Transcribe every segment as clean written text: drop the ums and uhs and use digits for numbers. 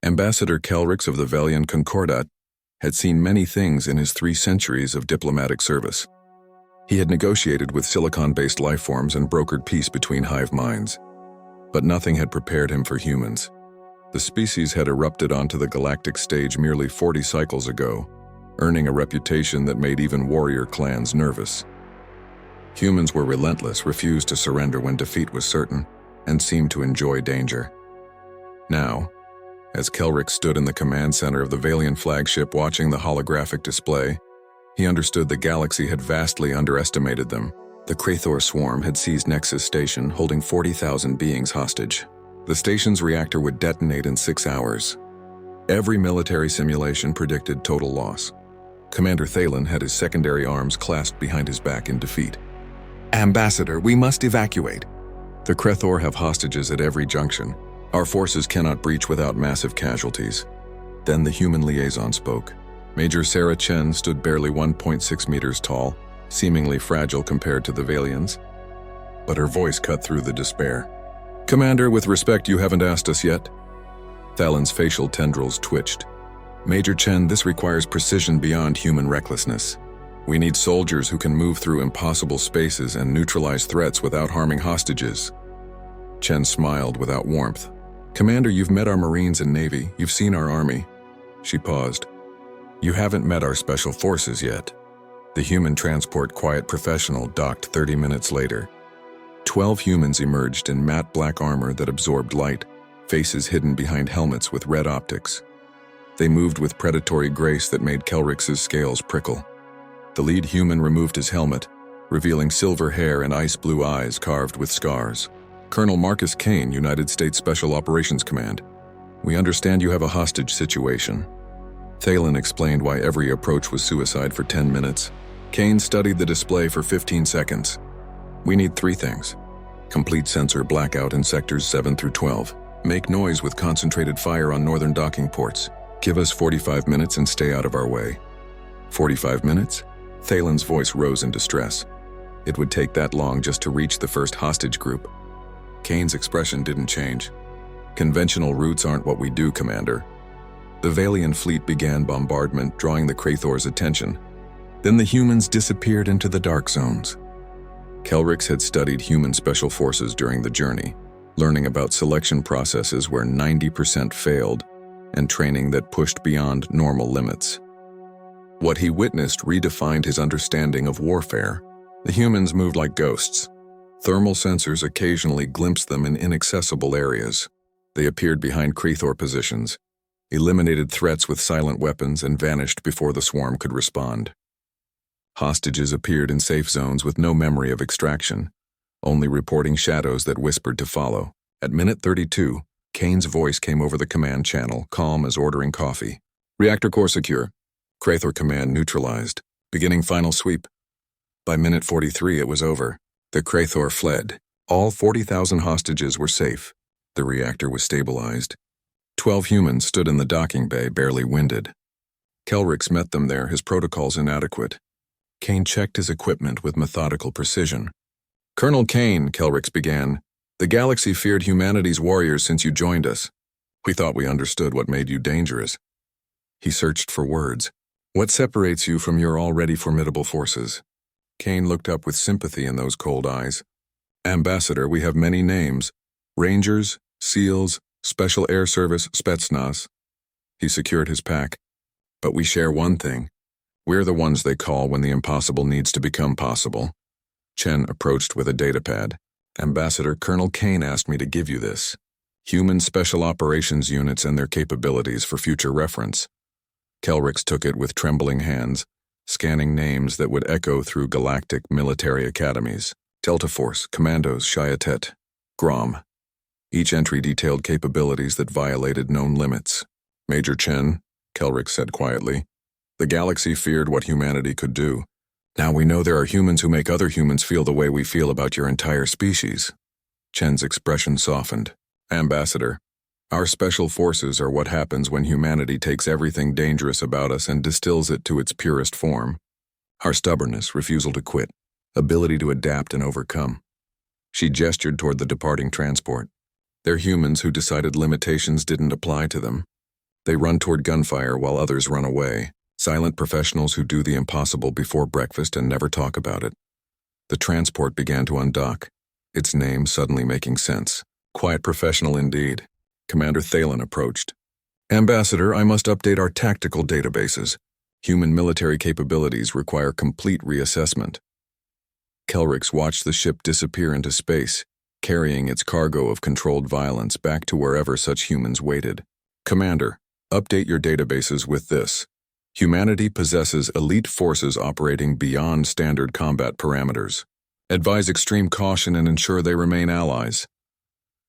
Ambassador Kelrix of the Valian Concordat had seen many things in his 3 centuries of diplomatic service. He had negotiated with silicon-based lifeforms and brokered peace between hive minds. But nothing had prepared him for humans. The species had erupted onto the galactic stage merely 40 cycles ago, earning a reputation that made even warrior clans nervous. Humans were relentless, refused to surrender when defeat was certain, and seemed to enjoy danger. Now, as Kelrix stood in the command center of the Valian flagship watching the holographic display, he understood the galaxy had vastly underestimated them. The Krathor swarm had seized Nexus Station, holding 40,000 beings hostage. The station's reactor would detonate in 6 hours. Every military simulation predicted total loss. Commander Thalen had his secondary arms clasped behind his back in defeat. "Ambassador, we must evacuate. The Krathor have hostages at every junction. Our forces cannot breach without massive casualties." Then the human liaison spoke. Major Sarah Chen stood barely 1.6 meters tall, seemingly fragile compared to the Valians. But her voice cut through the despair. "Commander, with respect, you haven't asked us yet." Thalen's facial tendrils twitched. "Major Chen, this requires precision beyond human recklessness. We need soldiers who can move through impossible spaces and neutralize threats without harming hostages." Chen smiled without warmth. "Commander, you've met our Marines and Navy. You've seen our army." She paused. "You haven't met our special forces yet." The human transport quiet professional docked 30 minutes later. 12 humans emerged in matte black armor that absorbed light, faces hidden behind helmets with red optics. They moved with predatory grace that made Kelrix's scales prickle. The lead human removed his helmet, revealing silver hair and ice-blue eyes carved with scars. "Colonel Marcus Kane, United States Special Operations Command. We understand you have a hostage situation." Thalen explained why every approach was suicide for 10 minutes. Kane studied the display for 15 seconds. "We need 3 things. Complete sensor blackout in sectors 7 through 12. Make noise with concentrated fire on northern docking ports. Give us 45 minutes and stay out of our way." 45 minutes? Thalen's voice rose in distress. It would take that long just to reach the first hostage group. Kane's expression didn't change. "Conventional routes aren't what we do, Commander." The Valian fleet began bombardment, drawing the Krathor's attention. Then the humans disappeared into the dark zones. Kelrix had studied human special forces during the journey, learning about selection processes where 90% failed and training that pushed beyond normal limits. What he witnessed redefined his understanding of warfare. The humans moved like ghosts. Thermal sensors occasionally glimpsed them in inaccessible areas. They appeared behind Krathor positions, eliminated threats with silent weapons, and vanished before the swarm could respond. Hostages appeared in safe zones with no memory of extraction, only reporting shadows that whispered to follow. At minute 32, Kane's voice came over the command channel, calm as ordering coffee. "Reactor core secure. Krathor command neutralized. Beginning final sweep." By minute 43, it was over. The Krathor fled. All 40,000 hostages were safe. The reactor was stabilized. 12 humans stood in the docking bay, barely winded. Kelrix met them there, his protocols inadequate. Kane checked his equipment with methodical precision. "Colonel Kane," Kelrix began, "the galaxy feared humanity's warriors since you joined us. We thought we understood what made you dangerous." He searched for words. "What separates you from your already formidable forces?" Kane looked up with sympathy in those cold eyes. "Ambassador, we have many names. Rangers, SEALs, Special Air Service, Spetsnaz." He secured his pack. "But we share one thing. We're the ones they call when the impossible needs to become possible." Chen approached with a datapad. "Ambassador, Colonel Kane asked me to give you this. Human Special Operations Units and their capabilities for future reference." Kelrix took it with trembling hands, scanning names that would echo through galactic military academies. Delta Force, Commandos, Shiatet, Grom. Each entry detailed capabilities that violated known limits. "Major Chen," Kelrix said quietly, "the galaxy feared what humanity could do. Now we know there are humans who make other humans feel the way we feel about your entire species." Chen's expression softened. "Ambassador, our special forces are what happens when humanity takes everything dangerous about us and distills it to its purest form. Our stubbornness, refusal to quit, ability to adapt and overcome." She gestured toward the departing transport. "They're humans who decided limitations didn't apply to them. They run toward gunfire while others run away, silent professionals who do the impossible before breakfast and never talk about it. The transport began to undock, its name suddenly making sense. Quiet professional indeed. Commander Thalen approached. Ambassador, I must update our tactical databases. Human military capabilities require complete reassessment. Kelrix watched the ship disappear into space, carrying its cargo of controlled violence back to wherever such humans waited. Commander, update your databases with this. Humanity possesses elite forces operating beyond standard combat parameters. Advise extreme caution and ensure they remain allies.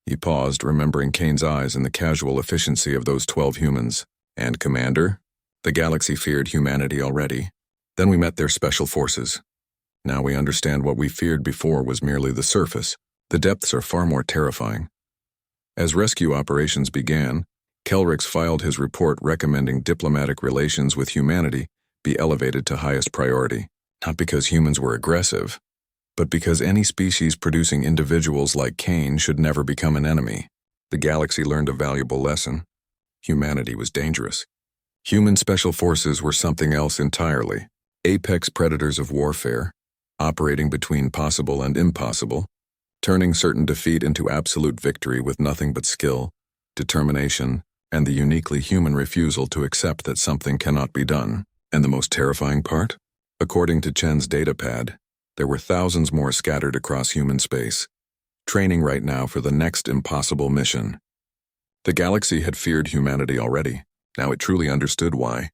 He paused, remembering Kane's eyes and the casual efficiency of those 12 humans. And, Commander? The galaxy feared humanity already. Then we met their special forces. Now we understand what we feared before was merely the surface. The depths are far more terrifying. As rescue operations began, Kelrix filed his report recommending diplomatic relations with humanity be elevated to highest priority, not because humans were aggressive, but because any species producing individuals like Kane should never become an enemy. The galaxy learned a valuable lesson. Humanity was dangerous. Human special forces were something else entirely. Apex predators of warfare, operating between possible and impossible, turning certain defeat into absolute victory with nothing but skill, determination, and the uniquely human refusal to accept that something cannot be done. And the most terrifying part? According to Chen's datapad, there were thousands more scattered across human space, training right now for the next impossible mission. The galaxy had feared humanity already. Now it truly understood why.